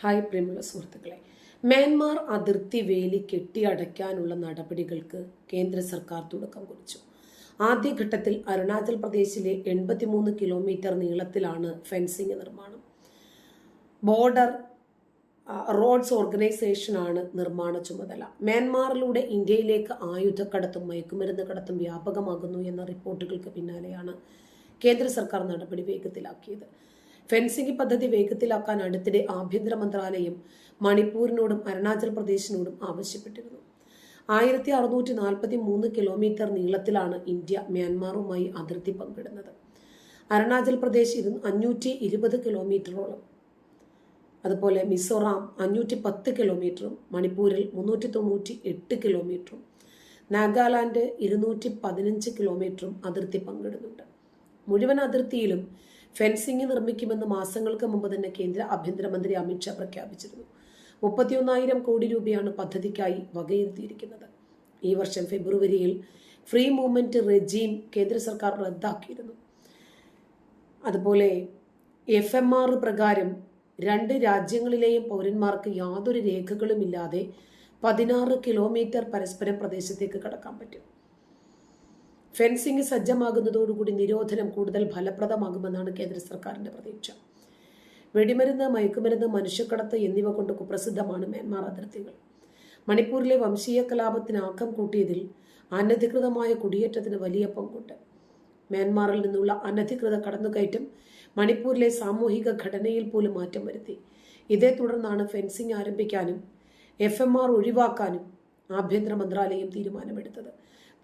Hi പ്രിയമുള്ള സുഹൃത്തുക്കളെ, Myanmar അതിർത്തി വേലി കെട്ടിയടയ്ക്കാനുള്ള നടപടികൾക്ക് കേന്ദ്ര സർക്കാർ തുടക്കം കുറിച്ചു. ആദ്യഘട്ടത്തിൽ അരുണാചൽ പ്രദേശിലെ 83 കിലോമീറ്റർ നീളത്തിലാണ് ഫെൻസിംഗ് നിർമ്മാണം. ബോർഡർ റോഡ്സ് ഓർഗനൈസേഷനാണ് നിർമ്മാണ ചുമതല. മ്യാൻമാറിലൂടെ ഇന്ത്യയിലേക്ക് ആയുധക്കടത്തും മയക്കുമരുന്ന് കടത്തും വ്യാപകമാകുന്നു എന്ന റിപ്പോർട്ടുകൾക്ക് പിന്നാലെയാണ് കേന്ദ്ര സർക്കാർ നടപടി വേഗത്തിലാക്കിയത്. ഫെൻസിംഗ് പദ്ധതി വേഗത്തിലാക്കാൻ അടുത്തിടെ ആഭ്യന്തര മന്ത്രാലയം മണിപ്പൂരിനോടും അരുണാചൽ പ്രദേശിനോടും ആവശ്യപ്പെട്ടിരുന്നു. 1643 കിലോമീറ്റർ നീളത്തിലാണ് ഇന്ത്യ മ്യാൻമാറുമായി അതിർത്തി പങ്കിടുന്നത്. അരുണാചൽ പ്രദേശ് 520 കിലോമീറ്ററോളം, അതുപോലെ മിസോറാം 510 കിലോമീറ്ററും, മണിപ്പൂരിൽ 398 കിലോമീറ്ററും, നാഗാലാൻഡ് 215 കിലോമീറ്ററും അതിർത്തി പങ്കിടുന്നുണ്ട്. മുഴുവൻ അതിർത്തിയിലും ഫെൻസിംഗ് നിർമ്മിക്കുമെന്ന് മാസങ്ങൾക്ക് മുമ്പ് തന്നെ കേന്ദ്ര ആഭ്യന്തരമന്ത്രി അമിത്ഷാ പ്രഖ്യാപിച്ചിരുന്നു. 31,000 കോടി രൂപയാണ് പദ്ധതിക്കായി വകയിരുത്തിയിരിക്കുന്നത്. ഈ വർഷം ഫെബ്രുവരിയിൽ ഫ്രീ മൂവ്മെന്റ് റെജീം കേന്ദ്ര സർക്കാർ റദ്ദാക്കിയിരുന്നു. അതുപോലെ FMR പ്രകാരം 2 രാജ്യങ്ങളിലെയും പൗരന്മാർക്ക് യാതൊരു രേഖകളുമില്ലാതെ 16 കിലോമീറ്റർ പരസ്പരം പ്രദേശത്തേക്ക് കടക്കാൻ പറ്റും. ഫെൻസിംഗ് സജ്ജമാകുന്നതോടുകൂടി നിരോധനം കൂടുതൽ ഫലപ്രദമാകുമെന്നാണ് കേന്ദ്ര സർക്കാരിന്റെ പ്രതീക്ഷ. വെടിമരുന്ന്, മയക്കുമരുന്ന്, മനുഷ്യക്കടത്ത് എന്നിവ കൊണ്ട് കുപ്രസിദ്ധമാണ് മ്യാൻമാർ അതിർത്തികൾ. മണിപ്പൂരിലെ വംശീയ കലാപത്തിന് ആക്കം കൂട്ടിയതിൽ അനധികൃതമായ കുടിയേറ്റത്തിന് വലിയ പങ്കുണ്ട്. മ്യാൻമാറിൽ നിന്നുള്ള അനധികൃത കടന്നുകയറ്റം മണിപ്പൂരിലെ സാമൂഹിക ഘടനയിൽ പോലും മാറ്റം വരുത്തി. ഇതേ തുടർന്നാണ് ഫെൻസിംഗ് ആരംഭിക്കാനും FMR ഒഴിവാക്കാനും ആഭ്യന്തര മന്ത്രാലയം തീരുമാനമെടുത്തത്.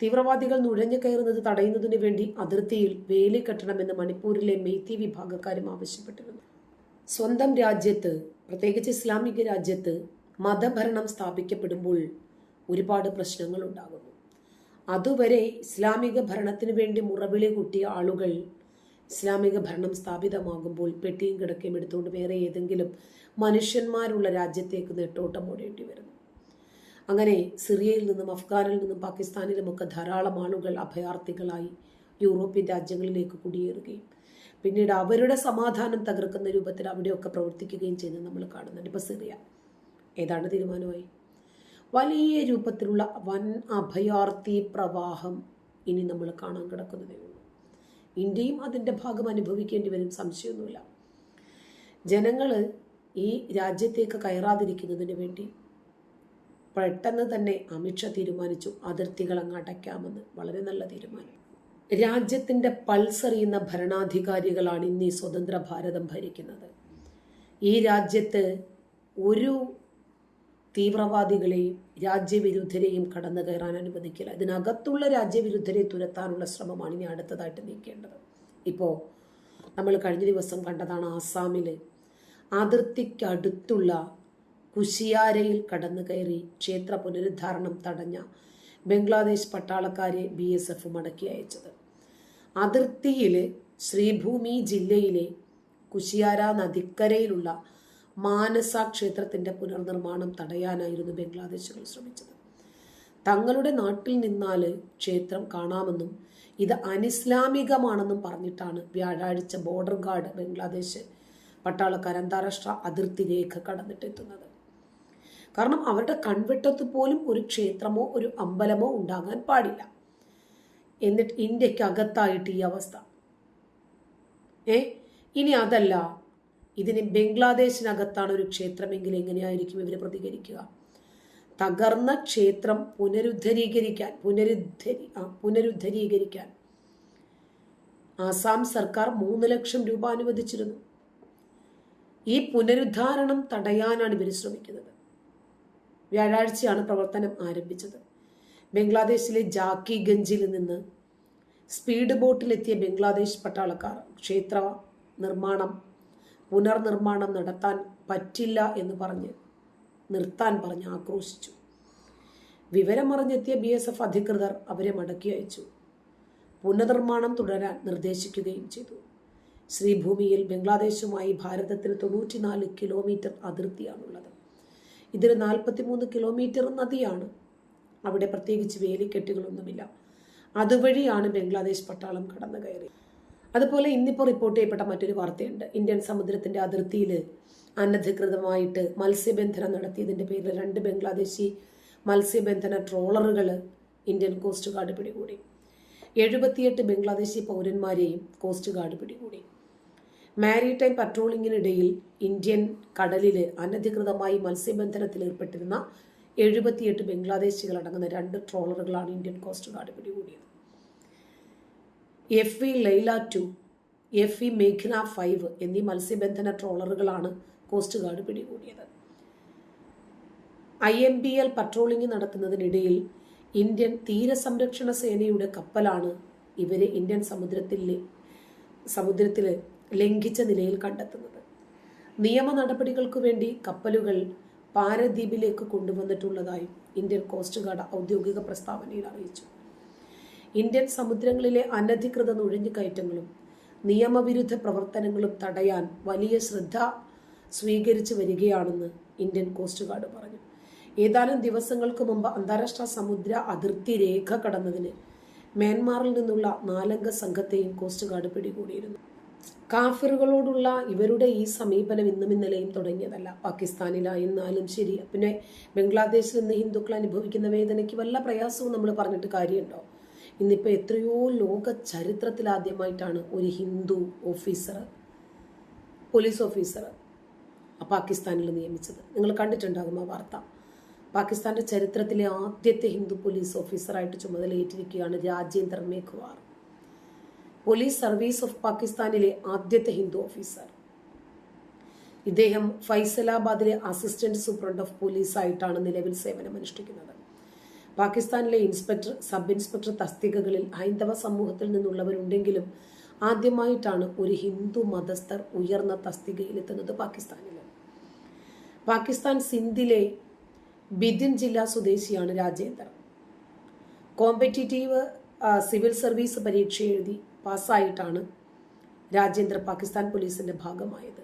തീവ്രവാദികൾ നുഴഞ്ഞു കയറുന്നത് തടയുന്നതിനു വേണ്ടി അതിർത്തിയിൽ വേലി കെട്ടണമെന്ന് മണിപ്പൂരിലെ മെയ്തി വിഭാഗക്കാരും ആവശ്യപ്പെട്ടിരുന്നു. സ്വന്തം രാജ്യത്ത്, പ്രത്യേകിച്ച് ഇസ്ലാമിക രാജ്യത്ത് മതഭരണം സ്ഥാപിക്കപ്പെടുമ്പോൾ ഒരുപാട് പ്രശ്നങ്ങൾ ഉണ്ടാകുന്നു. അതുവരെ ഇസ്ലാമിക ഭരണത്തിന് വേണ്ടി മുറവിളി കൂട്ടിയ ആളുകൾ ഇസ്ലാമിക ഭരണം സ്ഥാപിതമാകുമ്പോൾ പെട്ടിയും കിടക്കയും എടുത്തുകൊണ്ട് വേറെ ഏതെങ്കിലും മനുഷ്യന്മാരുള്ള രാജ്യത്തേക്ക് നെട്ടോട്ടം ഓടേണ്ടി വരുന്നു. അങ്ങനെ സിറിയയിൽ നിന്നും അഫ്ഗാനിൽ നിന്നും പാകിസ്ഥാനിലുമൊക്കെ ധാരാളം ആളുകൾ അഭയാർത്ഥികളായി യൂറോപ്യൻ രാജ്യങ്ങളിലേക്ക് കുടിയേറുകയും പിന്നീട് അവരുടെ സമാധാനം തകർക്കുന്ന രൂപത്തിൽ അവിടെയൊക്കെ പ്രവർത്തിക്കുകയും ചെയ്യുന്നത് നമ്മൾ കാണുന്നുണ്ട്. ഇപ്പോൾ സിറിയ ഏതാണ്ട് തീരുമാനമായി. വലിയ രൂപത്തിലുള്ള വൻ അഭയാർത്ഥി പ്രവാഹം ഇനി നമ്മൾ കാണാൻ കിടക്കുന്നതേ ഉള്ളൂ. ഇന്ത്യയും അതിൻ്റെ ഭാഗം അനുഭവിക്കേണ്ടി വരും, സംശയമൊന്നുമില്ല. ജനങ്ങൾ ഈ രാജ്യത്തേക്ക് കയറാതിരിക്കുന്നതിന് വേണ്ടി പെട്ടെന്ന് തന്നെ അമിത്ഷാ തീരുമാനിച്ചു അതിർത്തികൾ അങ്ങ് അടയ്ക്കാമെന്ന്. വളരെ നല്ല തീരുമാനം. രാജ്യത്തിൻ്റെ പൾസറിയുന്ന ഭരണാധികാരികളാണ് ഇന്ന് ഈ സ്വതന്ത്ര ഭാരതം ഭരിക്കുന്നത്. ഈ രാജ്യത്ത് ഒരു തീവ്രവാദികളെയും രാജ്യവിരുദ്ധരെയും കടന്നു കയറാൻ അനുവദിക്കില്ല. ഇതിനകത്തുള്ള രാജ്യവിരുദ്ധരെ തുരത്താനുള്ള ശ്രമമാണ് ഇനി അടുത്തതായിട്ട് നീക്കേണ്ടത്. ഇപ്പോൾ നമ്മൾ കഴിഞ്ഞ ദിവസം കണ്ടതാണ് ആസാമിൽ അതിർത്തിക്കടുത്തുള്ള കുശിയാരയിൽ കടന്നു കയറി ക്ഷേത്ര പുനരുദ്ധാരണം തടഞ്ഞ ബംഗ്ലാദേശ് പട്ടാളക്കാരെ BSF മടക്കി അയച്ചത്. അതിർത്തിയിൽ ശ്രീഭൂമി ജില്ലയിലെ കുശിയാര നദിക്കരയിലുള്ള മാനസ ക്ഷേത്രത്തിൻ്റെ പുനർനിർമ്മാണം തടയാനായിരുന്നു ബംഗ്ലാദേശുകൾ ശ്രമിച്ചത്. തങ്ങളുടെ നാട്ടിൽ നിന്നാൽ ക്ഷേത്രം കാണാമെന്നും ഇത് അനിസ്ലാമികമാണെന്നും പറഞ്ഞിട്ടാണ് വ്യാഴാഴ്ച ബോർഡർ ഗാർഡ് ബംഗ്ലാദേശ് പട്ടാളക്കാർ അന്താരാഷ്ട്ര അതിർത്തി രേഖ കടന്നിട്ടെത്തുന്നത്. കാരണം അവരുടെ കൺവെട്ടത്ത് പോലും ഒരു ക്ഷേത്രമോ ഒരു അമ്പലമോ ഉണ്ടാകാൻ പാടില്ല. എന്നിട്ട് ഇന്ത്യക്കകത്തായിട്ട് ഈ അവസ്ഥ. ഇനി അതല്ല, ഇതിന് ബംഗ്ലാദേശിനകത്താണ് ഒരു ക്ഷേത്രമെങ്കിൽ എങ്ങനെയായിരിക്കും ഇവർ പ്രതികരിക്കുക? തകർന്ന ക്ഷേത്രം പുനരുദ്ധരീകരിക്കാൻ ആസാം സർക്കാർ 3 ലക്ഷം രൂപ അനുവദിച്ചിരുന്നു. ഈ പുനരുദ്ധാരണം തടയാനാണ് ഇവർ ശ്രമിക്കുന്നത്. വ്യാഴാഴ്ചയാണ് പ്രവർത്തനം ആരംഭിച്ചത്. ബംഗ്ലാദേശിലെ ജാക്കിഗഞ്ചിൽ നിന്ന് സ്പീഡ് ബോട്ടിലെത്തിയ ബംഗ്ലാദേശ് പട്ടാളക്കാർ ക്ഷേത്ര പുനർനിർമ്മാണം നടത്താൻ പറ്റില്ല എന്ന് നിർത്താൻ പറഞ്ഞ് ആക്രോശിച്ചു. വിവരമറിഞ്ഞെത്തിയ BSF അധികൃതർ അവരെ മടക്കി അയച്ചു. പുനർനിർമ്മാണം തുടരാൻ നിർദ്ദേശിക്കുകയും ചെയ്തു. ശ്രീഭൂമിയിൽ ബംഗ്ലാദേശുമായി ഭാരതത്തിന് 94 കിലോമീറ്റർ അതിർത്തിയാണുള്ളത്. ഇതിൽ 43 കിലോമീറ്റർ നദിയാണ്. അവിടെ പ്രത്യേകിച്ച് വേലിക്കെട്ടുകളൊന്നുമില്ല. അതുവഴിയാണ് ബംഗ്ലാദേശ് പട്ടാളം കടന്നു കയറി. അതുപോലെ ഇന്നിപ്പോൾ റിപ്പോർട്ട് ചെയ്യപ്പെട്ട മറ്റൊരു വാർത്തയുണ്ട്. ഇന്ത്യൻ സമുദ്രത്തിന്റെ അതിർത്തിയിൽ അനധികൃതമായിട്ട് മത്സ്യബന്ധനം നടത്തിയതിൻ്റെ പേരിൽ 2 ബംഗ്ലാദേശി മത്സ്യബന്ധന ട്രോളറുകൾ ഇന്ത്യൻ കോസ്റ്റ് ഗാർഡ് പിടികൂടി. 78 ബംഗ്ലാദേശി പൗരന്മാരെയും കോസ്റ്റ് ഗാർഡ് പിടികൂടി. മാരിടൈം പട്രോളിങ്ങിനിടയിൽ ഇന്ത്യൻ കടലിൽ അനധികൃതമായി മത്സ്യബന്ധനത്തിൽ ഏർപ്പെട്ടിരുന്ന 78 ബംഗ്ലാദേശികൾ അടങ്ങുന്ന 2 ട്രോളറുകളാണ് ഇന്ത്യൻ കോസ്റ്റ് ഗാർഡ് പിടികൂടിയത്. FV ലൈല 2, FV മേഘ്ന 5 എന്നീ മത്സ്യബന്ധന ട്രോളറുകളാണ് കോസ്റ്റ് ഗാർഡ് പിടികൂടിയത്. IMBL പട്രോളിംഗ് നടത്തുന്നതിനിടയിൽ ഇന്ത്യൻ തീരസംരക്ഷണ സേനയുടെ കപ്പലാണ് ഇവരെ ഇന്ത്യൻ സമുദ്രത്തിൽ ലംഘിച്ച നിലയിൽ കണ്ടെത്തുന്നത്. നിയമ നടപടികൾക്ക് വേണ്ടി കപ്പലുകൾ പാരദ്വീപിലേക്ക് കൊണ്ടുവന്നിട്ടുള്ളതായി ഇന്ത്യൻ കോസ്റ്റ് ഗാർഡ് ഔദ്യോഗിക പ്രസ്താവനയിൽ അറിയിച്ചു. ഇന്ത്യൻ സമുദ്രങ്ങളിലെ അനധികൃത നുഴഞ്ഞുകയറ്റങ്ങളും നിയമവിരുദ്ധ പ്രവർത്തനങ്ങളും തടയാൻ വലിയ ശ്രദ്ധ സ്വീകരിച്ചു വരികയാണെന്ന് ഇന്ത്യൻ കോസ്റ്റ് ഗാർഡ് പറഞ്ഞു. ഏതാനും ദിവസങ്ങൾക്ക് മുമ്പ് അന്താരാഷ്ട്ര സമുദ്ര അതിർത്തി രേഖ കടന്നതിന് മ്യാൻമാറിൽ നിന്നുള്ള 4 അംഗ സംഘത്തെയും കോസ്റ്റ് ഗാർഡ് പിടികൂടിയിരുന്നു. കാഫിറുകളോടുള്ള ഇവരുടെ ഈ സമീപനം ഇന്നും ഇന്നലെയും തുടങ്ങിയതല്ല. പാകിസ്ഥാനിലായിരുന്നാലും ശരി, പിന്നെ ബംഗ്ലാദേശിൽ നിന്ന് ഹിന്ദുക്കൾ അനുഭവിക്കുന്ന വേദനയ്ക്ക് വല്ല പ്രയാസവും നമ്മൾ പറഞ്ഞിട്ട് കാര്യമുണ്ടോ? ഇന്നിപ്പോൾ എത്രയോ ലോക ചരിത്രത്തിലാദ്യമായിട്ടാണ് ഒരു ഹിന്ദു ഓഫീസർ, പോലീസ് ഓഫീസർ പാകിസ്ഥാനിൽ നിയമിച്ചത്. നിങ്ങൾ കണ്ടിട്ടുണ്ടാകും ആ വാർത്ത. പാകിസ്ഥാന്റെ ചരിത്രത്തിലെ ആദ്യത്തെ ഹിന്ദു പോലീസ് ഓഫീസറായിട്ട് ചുമതലയേറ്റിരിക്കുകയാണ് Rajendra Meghwar. Police service of പാകിസ്ഥാനിലെ ആദ്യത്തെ ഹിന്ദു ഓഫീസർ. ഇദ്ദേഹം ഫൈസലാബാദിലെ അസിസ്റ്റന്റ് സൂപ്രണ്ട് ഓഫ് പോലീസ് ആയിട്ടാണ് നിലവിൽ സേവനമനുഷ്ഠിക്കുന്നത്. പാകിസ്ഥാനിലെ ഇൻസ്പെക്ടർ, സബ് ഇൻസ്പെക്ടർ തസ്തികകളിൽ ഹൈന്ദവ സമൂഹത്തിൽ നിന്നുള്ളവരുണ്ടെങ്കിലും ആദ്യമായിട്ടാണ് ഒരു ഹിന്ദു മതസ്ഥർ ഉയർന്ന തസ്തികയിലെത്തുന്നത് പാകിസ്ഥാനിൽ. പാകിസ്ഥാൻ സിന്ധിലെ ബിദിൻ ജില്ലാ സ്വദേശിയാണ് രാജേന്ദർ. കോമ്പറ്റീറ്റീവ് സിവിൽ സർവീസ് പരീക്ഷ എഴുതി പാസ്സായിട്ടാണ് രാജേന്ദ്ര പാകിസ്ഥാൻ പോലീസിന്റെ ഭാഗമായത്.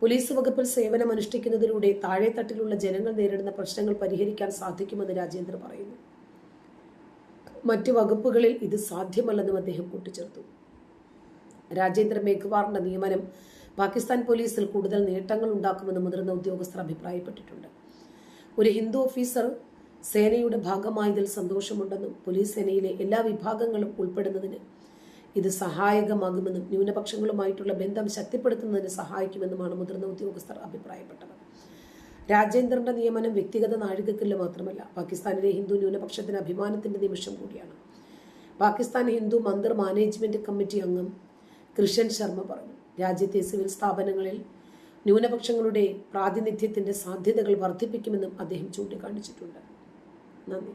പോലീസ് വകുപ്പിൽ സേവനമനുഷ്ഠിക്കുന്നതിലൂടെ താഴെത്തട്ടിലുള്ള ജനങ്ങൾ നേരിടുന്ന പ്രശ്നങ്ങൾ പരിഹരിക്കാൻ സാധിക്കുമെന്ന് രാജേന്ദ്ര പറയുന്നു. മറ്റു വകുപ്പുകളിൽ ഇത് സാധ്യമല്ലെന്നും അദ്ദേഹം കൂട്ടിച്ചേർത്തു. രാജേന്ദ്ര മേഘ്വാറിന്റെ നിയമനം പാകിസ്ഥാൻ പോലീസിൽ കൂടുതൽ നേട്ടങ്ങൾ ഉണ്ടാക്കുമെന്ന് മുതിർന്ന ഉദ്യോഗസ്ഥർ അഭിപ്രായപ്പെട്ടിട്ടുണ്ട്. ഒരു ഹിന്ദു ഓഫീസർ സേനയുടെ ഭാഗമായതിൽ സന്തോഷമുണ്ടെന്നും പോലീസ് സേനയിലെ എല്ലാ വിഭാഗങ്ങളും ഉൾപ്പെടുന്നതിന് ഇത് സഹായകമാകുമെന്നും ന്യൂനപക്ഷങ്ങളുമായിട്ടുള്ള ബന്ധം ശക്തിപ്പെടുത്തുന്നതിന് സഹായിക്കുമെന്നുമാണ് മുതിർന്ന ഉദ്യോഗസ്ഥർ അഭിപ്രായപ്പെട്ടത്. രാജേന്ദ്രന്റെ നിയമനം വ്യക്തിഗത നാഴികക്കല്ല് മാത്രമല്ല, പാകിസ്ഥാനിലെ ഹിന്ദു ന്യൂനപക്ഷത്തിന് അഭിമാനത്തിന്റെ നിമിഷം കൂടിയാണ്. പാകിസ്ഥാൻ ഹിന്ദു മന്ദിർ മാനേജ്മെന്റ് കമ്മിറ്റി അംഗം കൃഷൻ ശർമ്മ പറഞ്ഞു. രാജ്യത്തെ സിവിൽ സ്ഥാപനങ്ങളിൽ ന്യൂനപക്ഷങ്ങളുടെ പ്രാതിനിധ്യത്തിന്റെ സാധ്യതകൾ വർദ്ധിപ്പിക്കുമെന്നും അദ്ദേഹം ചൂണ്ടിക്കാണിച്ചിട്ടുണ്ട്. നന്ദി.